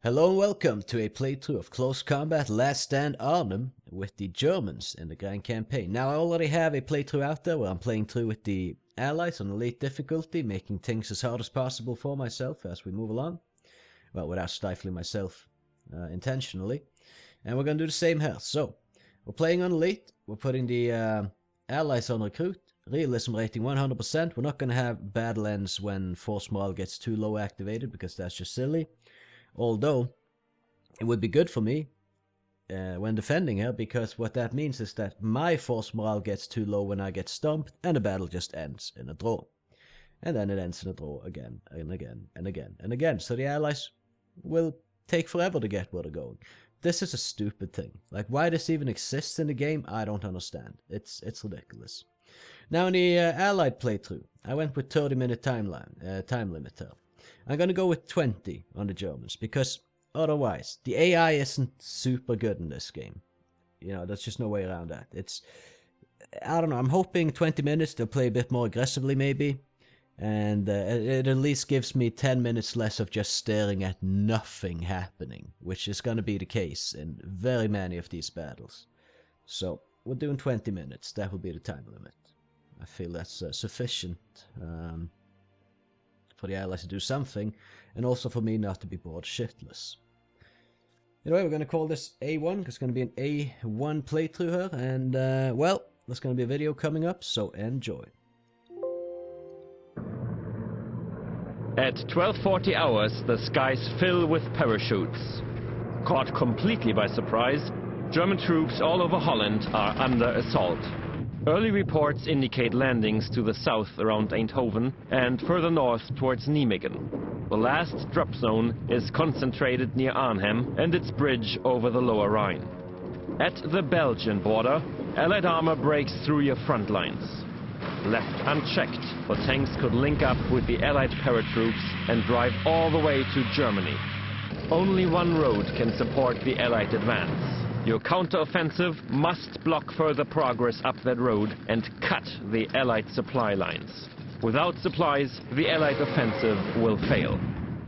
Hello and welcome to a playthrough of Close Combat Last Stand Arnhem with the Germans in the Grand Campaign. Now I already have a playthrough out there where I'm playing through with the Allies on elite difficulty, making things as hard as possible for myself as we move along. Well, without stifling myself intentionally. And we're going to do the same here. So, we're playing on elite, we're putting the Allies on recruit, realism rating 100%, we're not going to have battle ends when force morale gets too low activated because that's just silly. Although, it would be good for me when defending her, because what that means is that my force morale gets too low when I get stomped, and the battle just ends in a draw. And then it ends in a draw again, and again, and again, and again. So the Allies will take forever to get where they're going. This is a stupid thing. Like, why this even exists in the game, I don't understand. It's ridiculous. Now in the Allied playthrough, I went with 30-minute time limit here. I'm going to go with 20 on the Germans, because otherwise, the AI isn't super good in this game. You know, there's just no way around that. I don't know, I'm hoping 20 minutes they'll play a bit more aggressively maybe, and it at least gives me 10 minutes less of just staring at nothing happening, which is going to be the case in very many of these battles. So, we're doing 20 minutes, that will be the time limit. I feel that's sufficient. For the Allies to do something, and also for me not to be bored shitless. Anyway, we're going to call this A1, because it's going to be an A1 playthrough here, and, well, there's going to be a video coming up, so enjoy. At 12:40 hours, the skies fill with parachutes. Caught completely by surprise, German troops all over Holland are under assault. Early reports indicate landings to the south around Eindhoven and further north towards Nijmegen. The last drop zone is concentrated near Arnhem and its bridge over the Lower Rhine. At the Belgian border, Allied armor breaks through your front lines. Left unchecked, the tanks could link up with the Allied paratroops and drive all the way to Germany. Only one road can support the Allied advance. Your counter-offensive must block further progress up that road and cut the Allied supply lines. Without supplies, the Allied offensive will fail.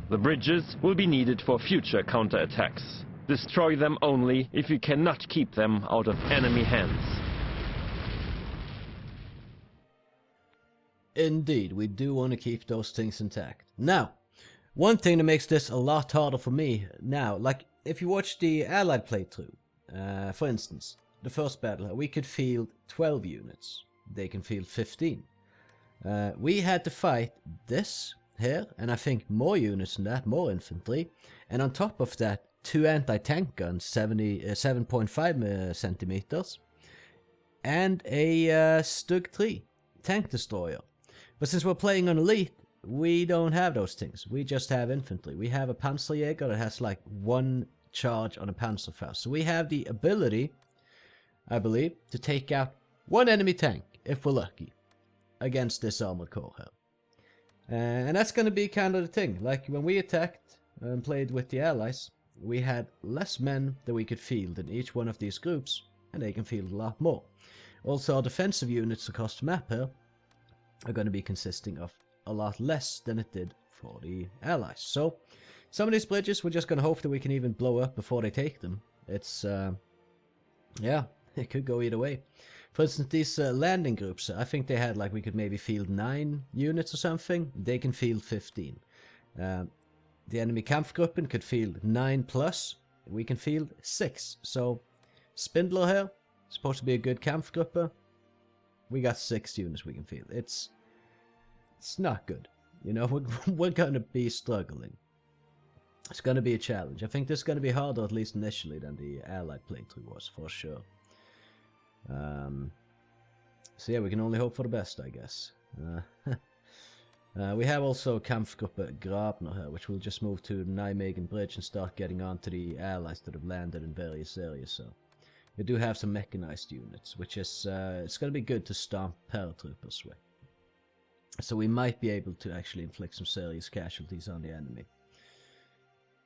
The bridges will be needed for future counterattacks. Destroy them only if you cannot keep them out of enemy hands. Indeed, we do want to keep those things intact. Now, one thing that makes this a lot harder for me now, like if you watch the Allied playthrough, for instance, the first battle, we could field 12 units. They can field 15. We had to fight this here, and I think more units than that, more infantry. And on top of that, 2 anti-tank guns, 7.5 centimeters, and a Stug 3 tank destroyer. But since we're playing on elite, we don't have those things. We just have infantry. We have a Panzerjäger that has like 1 charge on a Panzerfaust. So we have the ability, I believe, to take out 1 enemy tank, if we're lucky, against this armored core here. And that's going to be kind of the thing. Like when we attacked and played with the Allies, we had less men that we could field in each one of these groups, and they can field a lot more. Also, our defensive units across the map here are going to be consisting of a lot less than it did for the Allies. So, some of these bridges, we're just going to hope that we can even blow up before they take them. It's, yeah, it could go either way. For instance, these landing groups, I think they had, like, we could maybe field 9 units or something. They can field 15. The enemy Kampfgruppen could field 9 plus. We can field 6. So, Spindler here, supposed to be a good Kampfgruppe. We got 6 units we can field. It's not good. You know, we're going to be struggling. It's going to be a challenge. I think this is going to be harder, at least initially, than the Allied playthrough was, for sure. So yeah, we can only hope for the best, I guess. We have also Kampfgruppe Grabner here, which will just move to the Nijmegen Bridge and start getting on to the Allies that have landed in various areas. So we do have some mechanized units, which is it's going to be good to stomp paratroopers with. So we might be able to actually inflict some serious casualties on the enemy.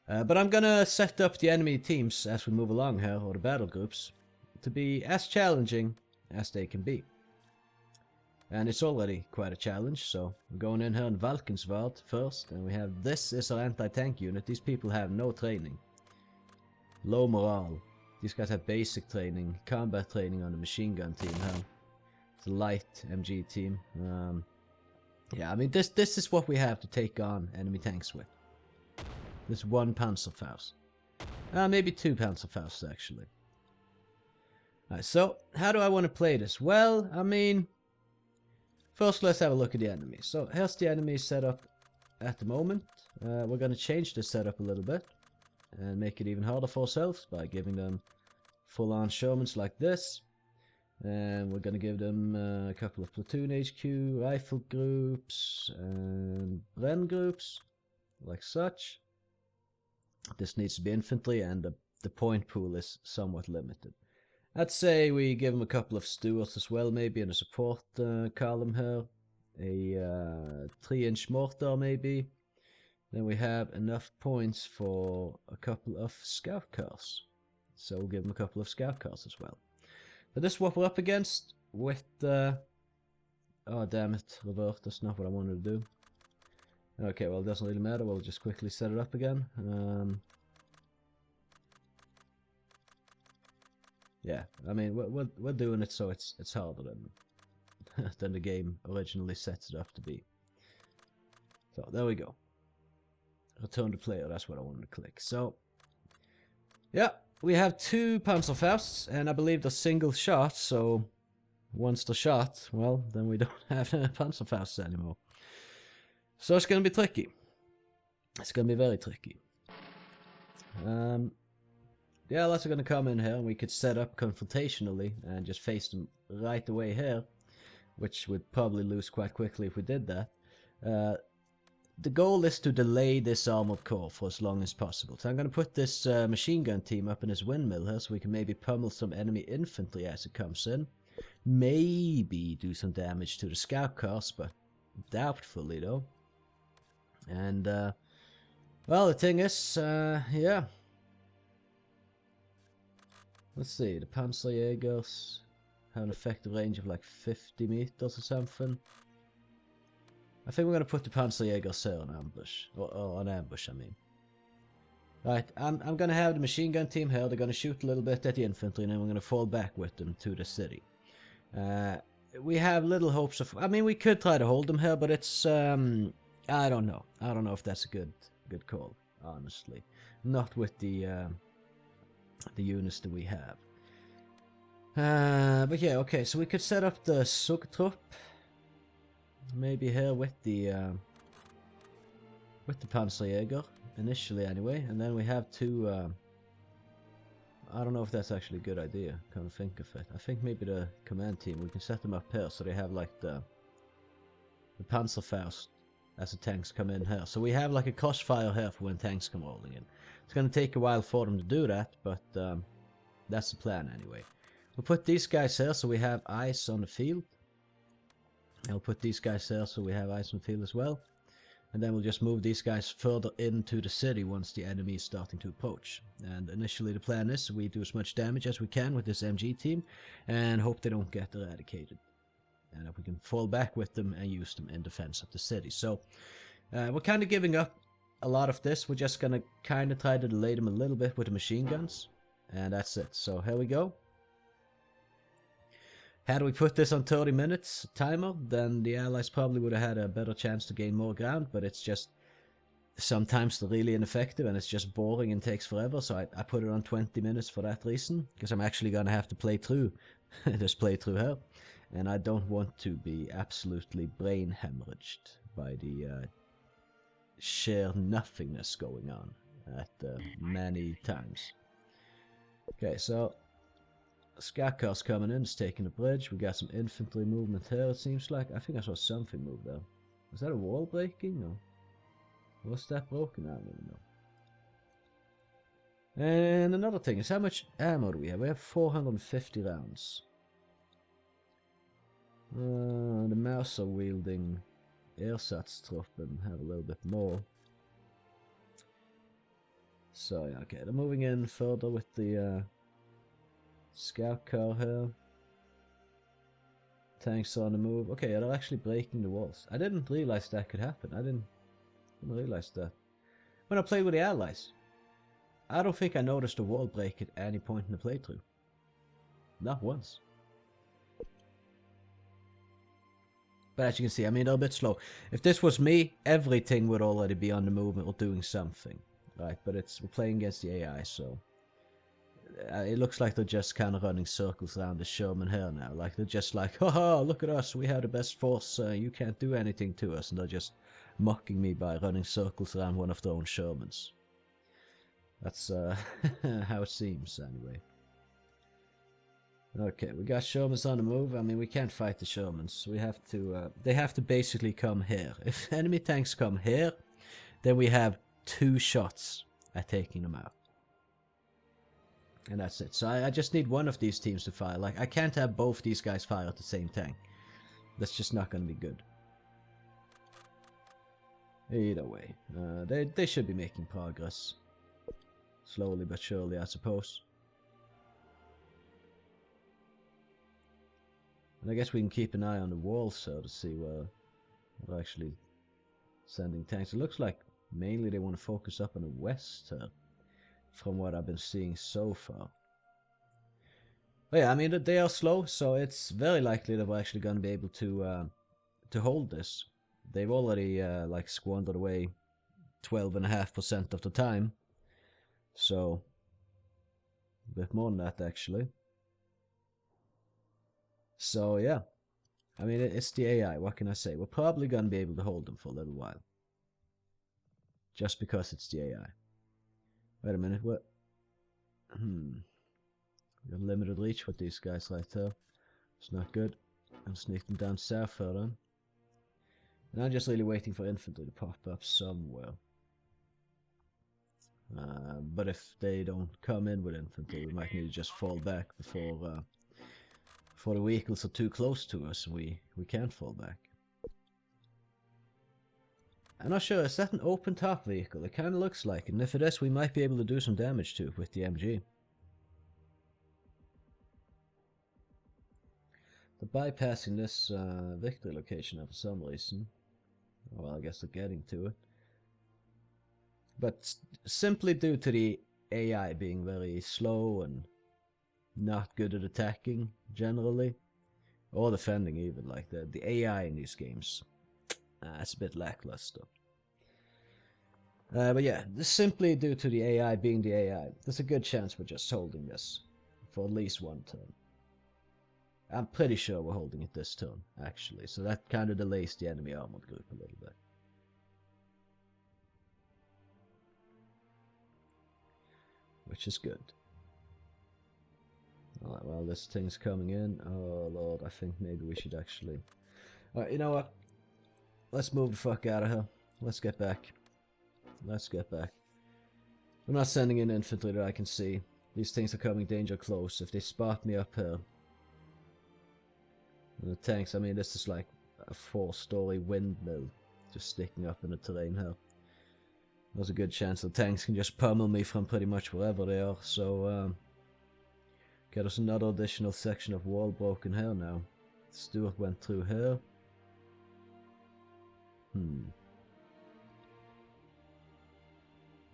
But I'm gonna set up the enemy teams as we move along here, or the battle groups, to be as challenging as they can be. And it's already quite a challenge, so we're going in here in Valkenswaard first, and we have this is our anti-tank unit. These people have no training. Low morale. These guys have basic training, combat training on the machine gun team here. It's a light MG team. Yeah, I mean this is what we have to take on enemy tanks with. This one Panzerfaust. Maybe two Panzerfausts actually. Alright, so how do I want to play this? Well, I mean, first let's have a look at the enemy. So here's the enemy setup at the moment. We're going to change the setup a little bit and make it even harder for ourselves by giving them full-on Shermans like this. And we're going to give them a couple of platoon HQ, rifle groups, and Bren groups, like such. This needs to be infantry, and the point pool is somewhat limited. I'd say we give them a couple of Stuarts as well, maybe in a support column here. A 3-inch mortar, maybe. Then we have enough points for a couple of scout cars. So we'll give them a couple of scout cars as well. But this is what we're up against with oh damn it, revert, that's not what I wanted to do. Okay, well it doesn't really matter, we'll just quickly set it up again. Yeah, I mean we're doing it so it's harder than the game originally sets it up to be. So there we go. Return to player, that's what I wanted to click. So yeah, we have two Panzerfausts, and I believe they're single shot, so once they're shot, well, then we don't have Panzerfausts anymore. So it's going to be tricky. It's going to be very tricky. The Allies are going to come in here, and we could set up confrontationally and just face them right away here, which would probably lose quite quickly if we did that. The goal is to delay this armored core for as long as possible. So I'm going to put this machine gun team up in this windmill here so we can maybe pummel some enemy infantry as it comes in. Maybe do some damage to the scout cars, but doubtfully though. And, well, the thing is, yeah. Let's see, the Panzerjägers have an effective range of like 50 meters or something. I think we're going to put the Panzerjägers here on ambush. Or on ambush, I mean. Right, I'm going to have the machine gun team here. They're going to shoot a little bit at the infantry, and then we're going to fall back with them to the city. We have little hopes of... I mean, we could try to hold them here, but it's... I don't know. I don't know if that's a good call, honestly. Not with the units that we have. But yeah, okay, so we could set up the Sugtrupp. Maybe here with the Panzerjäger, initially anyway, and then we have two, I don't know if that's actually a good idea, can't think of it. I think maybe the command team, we can set them up here so they have like the Panzerfaust as the tanks come in here. So we have like a crossfire here for when tanks come rolling in. It's going to take a while for them to do that, but that's the plan anyway. We'll put these guys here so we have eyes on the field. I'll put these guys here so we have eyes on the field as well. And then we'll just move these guys further into the city once the enemy is starting to approach. And initially the plan is we do as much damage as we can with this MG team and hope they don't get eradicated. And that we can fall back with them and use them in defense of the city. So we're kind of giving up a lot of this. We're just going to kind of try to delay them a little bit with the machine guns. And that's it. So here we go. Had we put this on 30 minutes timer, then the Allies probably would have had a better chance to gain more ground, but it's just sometimes they're really ineffective and it's just boring and takes forever, so I put it on 20 minutes for that reason, because I'm actually going to have to play through this playthrough here, and I don't want to be absolutely brain hemorrhaged by the sheer nothingness going on at many times. Okay, so scout cars coming in, it's taking the bridge. We got some infantry movement here, it seems like. I think I saw something move there. Was that a wall breaking? Or was that broken? I don't even know. And another thing is how much ammo do we have? We have 450 rounds. The Mauser wielding Ersatstruppen have a little bit more. So yeah, okay, they're moving in further with the scout car here. Tanks on the move. Okay, they're actually breaking the walls. I didn't realize that could happen. I didn't realize that. When I played with the allies, I don't think I noticed a wall break at any point in the playthrough. Not once. But as you can see, I mean, they're a bit slow. If this was me, everything would already be on the movement or doing something. Right, but we're playing against the AI, so... it looks like they're just kind of running circles around the Sherman here now. Like, they're just like, haha, look at us, we have the best force, you can't do anything to us. And they're just mocking me by running circles around one of their own Shermans. That's how it seems, anyway. Okay, we got Shermans on the move. I mean, we can't fight the Shermans. We have to, they have to basically come here. If enemy tanks come here, then we have 2 shots at taking them out. And that's it. So I just need one of these teams to fire. Like, I can't have both these guys fire at the same tank. That's just not going to be good. Either way, they should be making progress. Slowly but surely, I suppose. And I guess we can keep an eye on the walls, so to see where they're actually sending tanks. It looks like mainly they want to focus up on the west here, from what I've been seeing so far. But yeah, I mean, they are slow, so it's very likely that we're actually going to be able to hold this. They've already like squandered away 12.5% of the time, so a bit more than that actually. So yeah, I mean, it's the AI, what can I say? We're probably going to be able to hold them for a little while. Just because it's the AI. Wait a minute, what? We got limited reach with these guys right there. It's not good. I'll sneak them down south further on. And I'm just really waiting for infantry to pop up somewhere. But if they don't come in with infantry, we might need to just fall back before the vehicles are too close to us and we can't fall back. I'm not sure, is that an open top vehicle? It kind of looks like it, and if it is, we might be able to do some damage to it with the MG. They're bypassing this victory location for some reason. Well, I guess they're getting to it. But simply due to the AI being very slow and not good at attacking generally, or defending even, like the AI in these games, it's a bit lackluster. But yeah, simply due to the AI being the AI, there's a good chance we're just holding this for at least one turn. I'm pretty sure we're holding it this turn, actually, so that kind of delays the enemy armored group a little bit. Which is good. Alright, well, this thing's coming in. Oh lord, I think maybe we should actually... Alright, you know what? Let's move the fuck out of here. Let's get back. Let's get back. I'm not sending in infantry that I can see. These things are coming danger close. If they spot me up here... And the tanks, I mean, this is like a 4-story windmill just sticking up in the terrain here. There's a good chance the tanks can just pummel me from pretty much wherever they are, so... Get us another additional section of wall broken here now. Stuart went through here.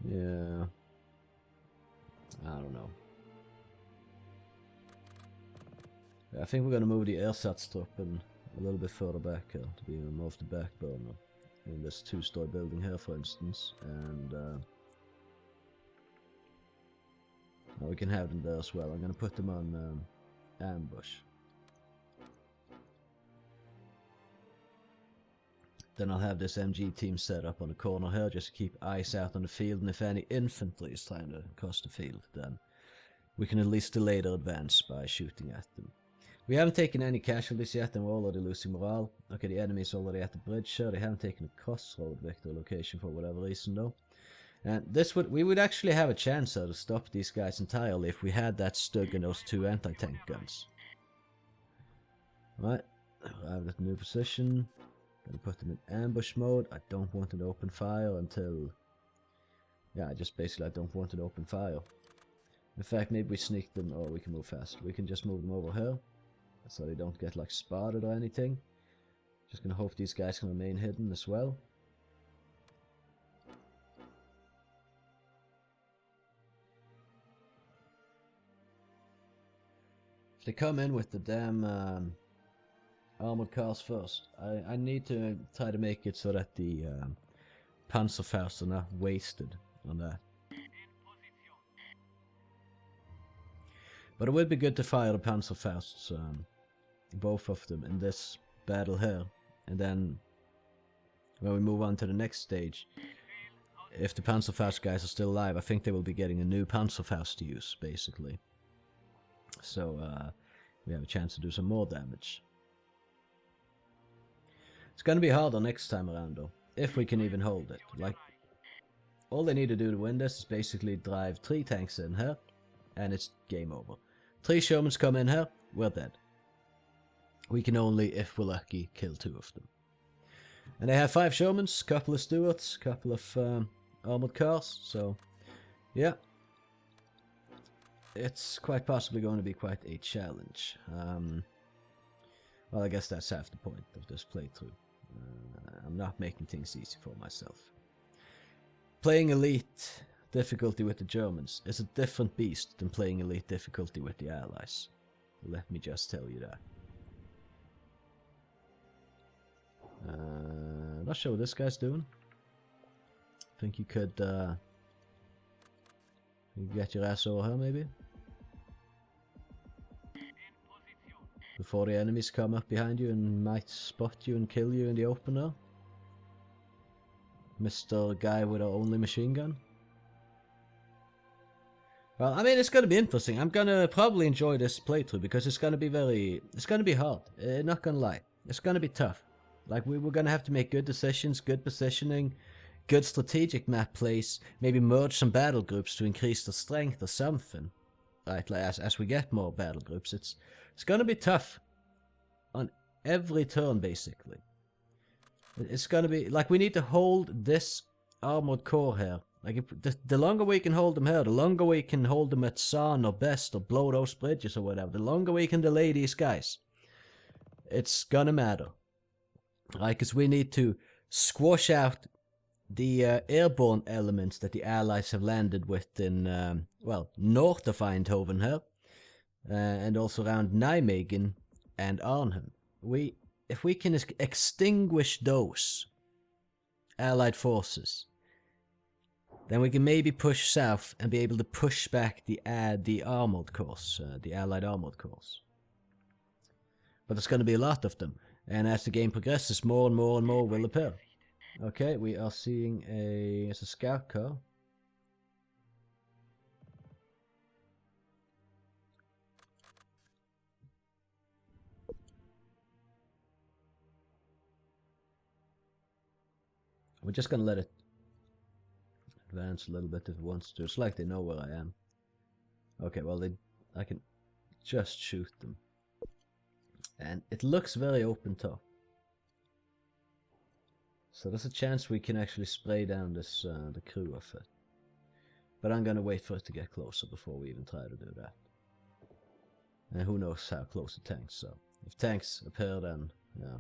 Yeah. I don't know. I think we're going to move the Ersatstruppen a little bit further back here to be more of the back burner. In this 2-story building here, for instance. And we can have them there as well. I'm going to put them on ambush. Then I'll have this MG team set up on the corner here just to keep eyes out on the field, and if any infantry is trying to cross the field, then we can at least delay their advance by shooting at them. We haven't taken any casualties yet, and we're already losing morale. Okay, the enemy's already at the bridge here. They haven't taken a crossroad victory location for whatever reason though. And we would actually have a chance to stop these guys entirely if we had that Stug and those 2 anti-tank guns. Right, arrived at a new position. Gonna put them in ambush mode. I don't want an open fire until... Yeah, just basically I don't want an open fire. In fact, maybe we sneak them, or we can move fast. We can just move them over here. so they don't get like spotted or anything. Just gonna hope these guys can remain hidden as well. If they come in with the damn armored cars first, I need to try to make it so that the Panzerfaust are not wasted on that. But it would be good to fire the Panzerfausts, both of them, in this battle here. And then, when we move on to the next stage, if the Panzerfaust guys are still alive, I think they will be getting a new Panzerfaust to use, basically. So, we have a chance to do some more damage. It's gonna be harder next time around, though, if we can even hold it. Like, all they need to do to win this is basically drive 3 tanks in here, and it's game over. 3 Shermans come in here, we're dead. We can only, if we're lucky, kill 2 of them. And they have 5 Shermans, couple of Stuarts, couple of armored cars, so yeah. It's quite possibly going to be quite a challenge. Well, I guess that's half the point of this playthrough. I'm not making things easy for myself. Playing Elite difficulty with the Germans is a different beast than playing Elite difficulty with the Allies. Let me just tell you that. Not sure what this guy's doing. Think you could get your ass over here, maybe? Before the enemies come up behind you and might spot you and kill you in the open there. Mr. Guy with our only machine gun. Well, I mean, it's gonna be interesting. I'm gonna probably enjoy this playthrough because it's gonna be hard. Not gonna lie. It's gonna be tough. Like, we're gonna have to make good decisions, good positioning, good strategic map plays, maybe merge some battle groups to increase the strength or something. Right, like, as we get more battle groups, it's gonna be tough on every turn, basically. It's gonna be, like, we need to hold this armored core here. Like, if the longer we can hold them here, the longer we can hold them at San or Best or blow those bridges or whatever, the longer we can delay these guys. It's gonna matter. Right, because we need to squash out the airborne elements that the Allies have landed with in, well, north of Eindhoven here, and also around Nijmegen and Arnhem. If we can extinguish those Allied forces, then we can maybe push south and be able to push back the armored corps, the Allied armored corps. But there's going to be a lot of them, and as the game progresses, more and more and more will appear. Okay, we are seeing it's a scout car. We're just gonna let it advance a little bit if it wants to. It's like they know where I am. Okay, well, I can just shoot them. And it looks very open top. So there's a chance we can actually spray down this the crew of it. But I'm gonna wait for it to get closer before we even try to do that. And who knows how close the tanks are. If tanks appear, then yeah,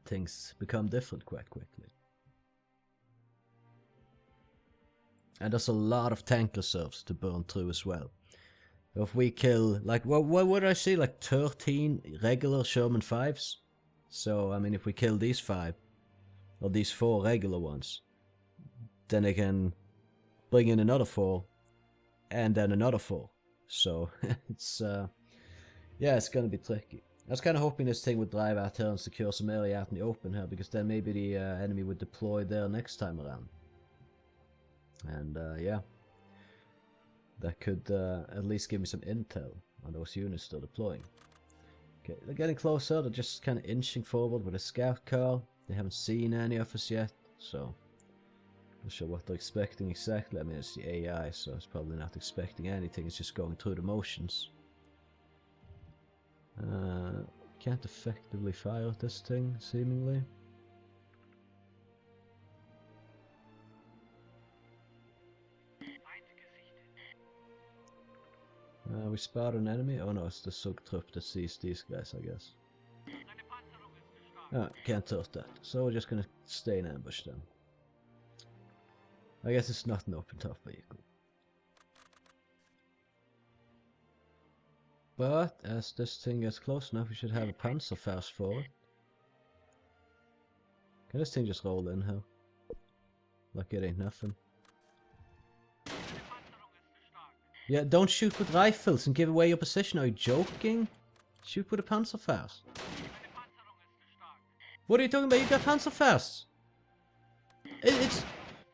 things become different quite quickly. And there's a lot of tank reserves to burn through as well. If we kill, like, what would I say, like 13 regular Sherman 5s? So, I mean, if we kill these 5, or these 4 regular ones, then they can bring in another 4, and then another 4. So, it's, yeah, it's gonna be tricky. I was kind of hoping this thing would drive out here and secure some area out in the open here, because then maybe the enemy would deploy there next time around. And, yeah. That could at least give me some intel on those units still deploying. Okay, they're getting closer, they're just kind of inching forward with a scout car. They haven't seen any of us yet, so not sure what they're expecting exactly. I mean, it's the AI, so it's probably not expecting anything, it's just going through the motions. Can't effectively fire at this thing, seemingly. We spot an enemy. Oh no, it's the Sugtrupp that sees these guys, I guess. Oh, can't tilt that. So we're just gonna stay in ambush then. I guess it's not an open top vehicle. But as this thing gets close enough, we should have a Panzerfaust for it. Can this thing just roll in, huh? Like it ain't nothing. Yeah, don't shoot with rifles and give away your position. Are you joking? Shoot with a Panzerfaust. What are you talking about? You got Panzerfaust.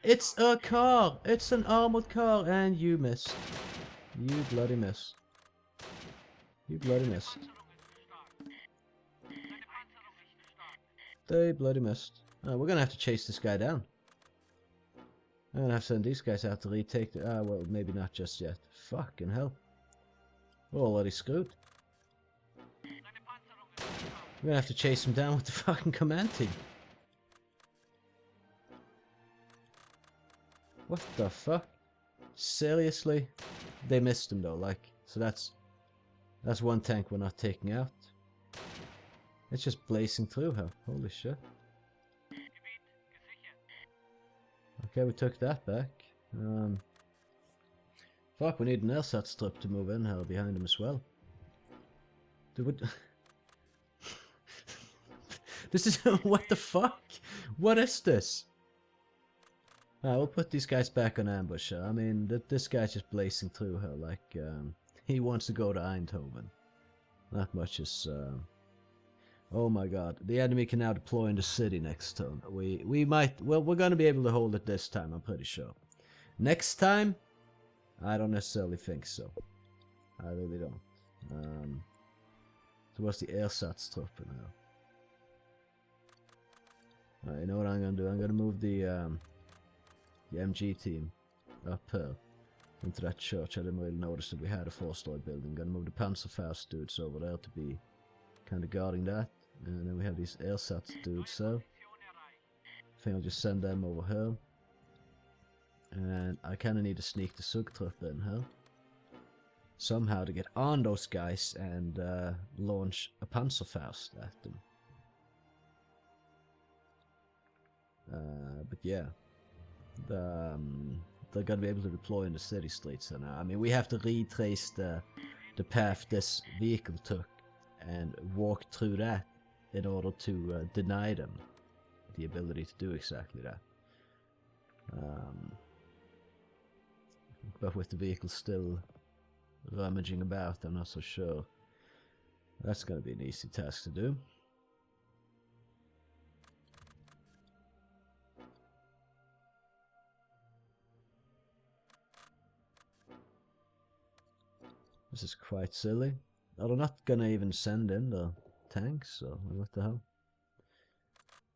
It's a car. It's an armored car, and you missed. You bloody missed. You bloody missed. They bloody missed. Oh, we're gonna have to chase this guy down. I'm gonna have to send these guys out to retake the... Ah, well, maybe not just yet. Fucking hell. We're already screwed. We're gonna have to chase him down with the fucking command team. What the fuck? Seriously? They missed him though, like... So that's one tank we're not taking out. It's just blazing through her. Holy shit. Okay, we took that back. Fuck, we need an LSA strip to move in here behind him as well. Dude, this is... What the fuck? What is this? Alright, we'll put these guys back on ambush. I mean, this guy's just blazing through her like... he wants to go to Eindhoven. Not much is... Oh my god, the enemy can now deploy in the city next turn. We might... Well, we're gonna be able to hold it this time, I'm pretty sure. Next time? I don't necessarily think so. I really don't. So what's the LSAT's trupp now? Alright, you know what I'm gonna do? I'm gonna move the MG team up here into that church. I didn't really notice that we had a 4-story building. Gonna move the Panzerfaust dudes over there to be kind of guarding that. And then we have these LSAT dudes, so I think I'll just send them over here. And I kind of need to sneak the Sugtrupp in here. Somehow to get on those guys and launch a Panzerfaust at them. But yeah, they're gonna be able to deploy in the city streets now. I mean, we have to retrace the path this vehicle took and walk through that in order to deny them the ability to do exactly that. But with the vehicle still rummaging about, I'm not so sure. That's going to be an easy task to do. This is quite silly. Oh, they're not going to even send in the tanks, or what the hell?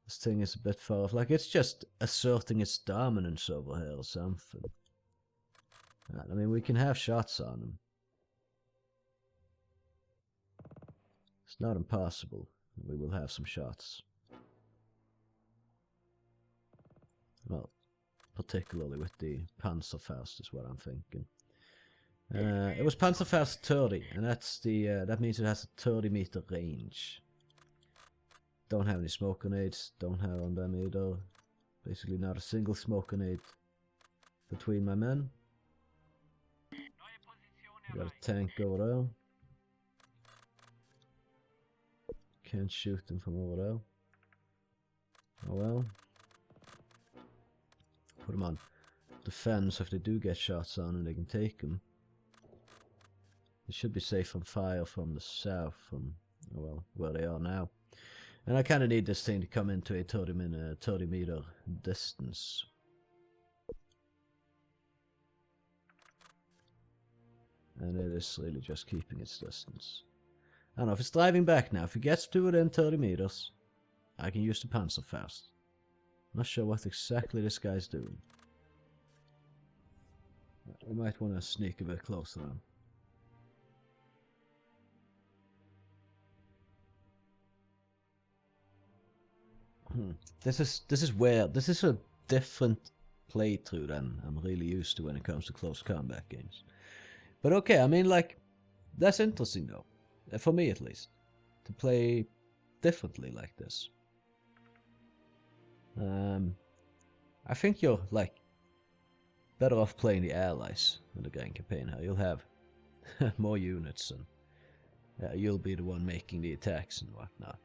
This thing is a bit far off. Like, it's just asserting its dominance over here or something. I mean, we can have shots on them. It's not impossible. We will have some shots. Well, particularly with the Panzerfaust is what I'm thinking. It was Panzerfaust 30, and that's the that means it has a 30-meter range. Don't have any smoke grenades, don't have on them either. Basically not a single smoke grenade between my men. We got a tank over there. Can't shoot them from over there. Oh well. Put them on defense, so if they do get shots on and they can take them. They should be safe from fire from the south, from, oh well, where they are now. And I kind of need this thing to come into a 30-meter distance. And it is really just keeping its distance. I don't know, if it's driving back now, if it gets to within 30 meters, I can use the Panzerfaust. Not sure what exactly this guy's doing. We might want to sneak a bit closer now. This is weird. This is a different playthrough than I'm really used to when it comes to close combat games. But okay, I mean, like, That's interesting though, for me at least, to play differently like this. I think you're like better off playing the allies in the Grand Campaign here. You'll have more units and you'll be the one making the attacks and whatnot.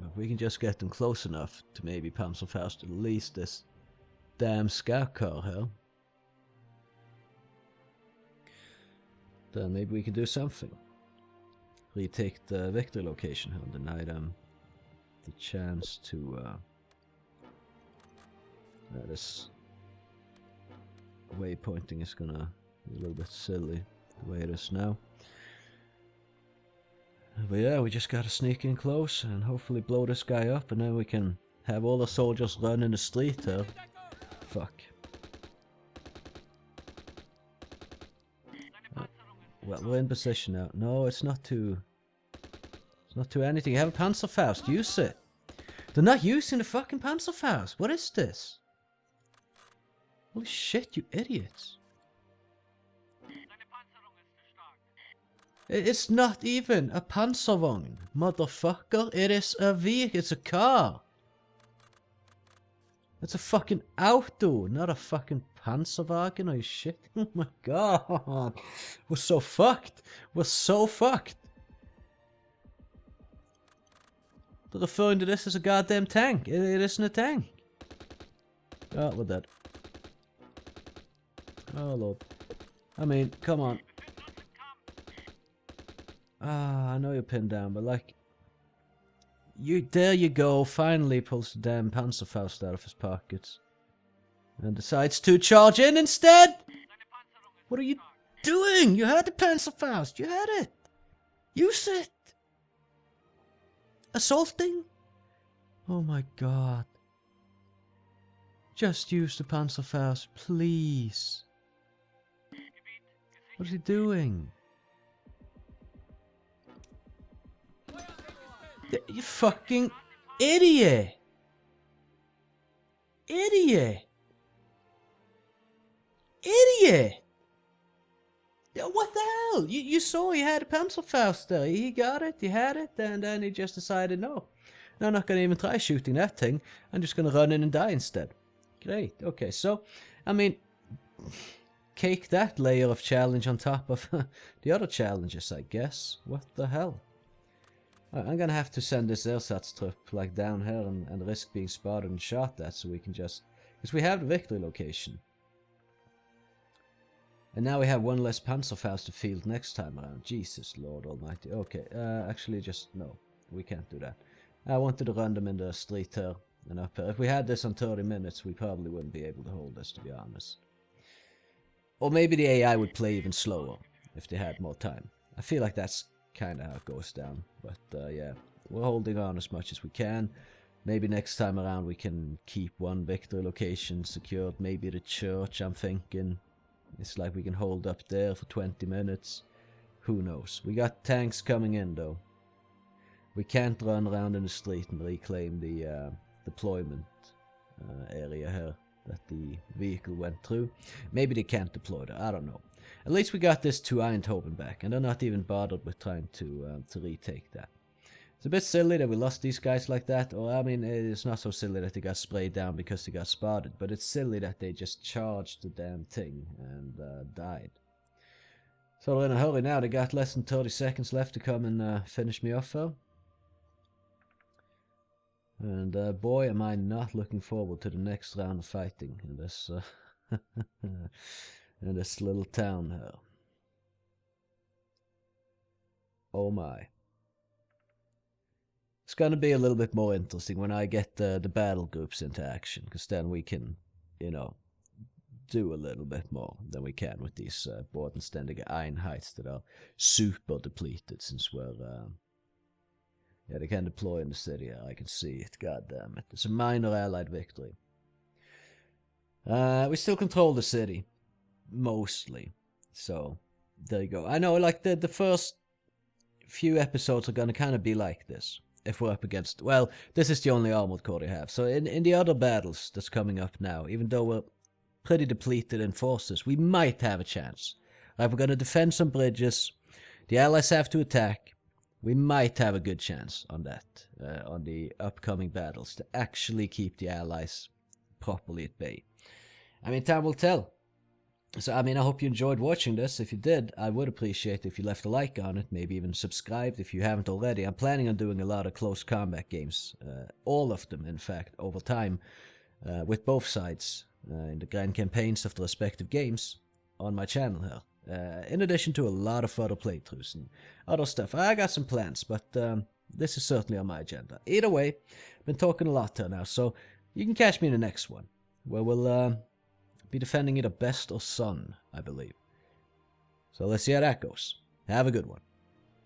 If we can just get them close enough to maybe Panzerfaust at least this damn scout car here, then maybe we can do something. Retake the victory location here and deny them the chance to this waypointing is gonna be a little bit silly the way it is now. But yeah, we just gotta sneak in close and hopefully blow this guy up, and then we can have all the soldiers run in the street here. Fuck. Well, we're in position now. No, it's not too... It's not too anything. You have a Panzerfaust. Use it. They're not using the fucking Panzerfaust. What is this? Holy shit, you idiots. It's not even a Panzerwagen, motherfucker. It is a vehicle. It's a car. It's a fucking auto, not a fucking Panzerwagen. Are you shit? Oh my god. We're so fucked. We're so fucked. They're referring to this as a goddamn tank. It isn't a tank. Oh, we're dead. Oh lord. I mean, come on. Ah, I know you're pinned down, but like... There you go, finally pulls the damn Panzerfaust out of his pockets. And decides to charge in instead! What are you doing? You had the Panzerfaust, you had it! Use it! Assaulting? Oh my god. Just use the Panzerfaust, please. What is he doing? You fucking idiot! Idiot! Idiot! What the hell? You saw he had a Panzerfaust there. He got it, he had it, and then he just decided, no. I'm not gonna even try shooting that thing. I'm just gonna run in and die instead. Great, okay, so, I mean, cake that layer of challenge on top of the other challenges, I guess. What the hell? I'm gonna have to send this ersatz trip like down here and risk being spotted and shot at, so we can just... Because we have the victory location. And now we have one less Panzerfaust to field next time around. Jesus Lord Almighty. Okay, actually just... No, we can't do that. I wanted to run them in the street here and up here. If we had this on 30 minutes, we probably wouldn't be able to hold this, to be honest. Or maybe the AI would play even slower if they had more time. I feel like that's kind of how it goes down, but yeah, we're holding on as much as we can. Maybe next time around we can keep one victory location secured, maybe the church. I'm thinking it's like we can hold up there for 20 minutes. Who knows? We got tanks coming in though. We can't run around in the street and reclaim the deployment area here that the vehicle went through. Maybe they can't deploy there, I don't know. At least we got this to Eindhoven back, and they're not even bothered with trying to retake that. It's a bit silly that we lost these guys like that, or I mean, it's not so silly that they got sprayed down because they got spotted, but it's silly that they just charged the damn thing and died. So they're in a hurry now. They got less than 30 seconds left to come and finish me off though. And boy, am I not looking forward to the next round of fighting in this in this little town here. Oh my. It's gonna be a little bit more interesting when I get the battle groups into action, because then we can, you know, do a little bit more than we can with these Bodenständige Einheits that are super depleted, since we're yeah, they can deploy in the city. I can see it. God damn it! It's a minor Allied victory. We still control the city, mostly. So there you go. I know, like the first few episodes are gonna kind of be like this. If we're up against, well, this is the only armored core they have. So in the other battles that's coming up now, even though we're pretty depleted in forces, we might have a chance. Like, we're gonna defend some bridges. the Allies have to attack, we might have a good chance on that, on the upcoming battles, to actually keep the Allies properly at bay. I mean, time will tell. So, I mean, I hope you enjoyed watching this. If you did, I would appreciate if you left a like on it, maybe even subscribed if you haven't already. I'm planning on doing a lot of close combat games, all of them, in fact, over time, with both sides, in the grand campaigns of the respective games on my channel here. In addition to a lot of other playthroughs and other stuff. I got some plans, but this is certainly on my agenda. Either way, I've been talking a lot here now, so you can catch me in the next one, where we'll be defending either Best or Sun, I believe. So let's see how that goes. Have a good one.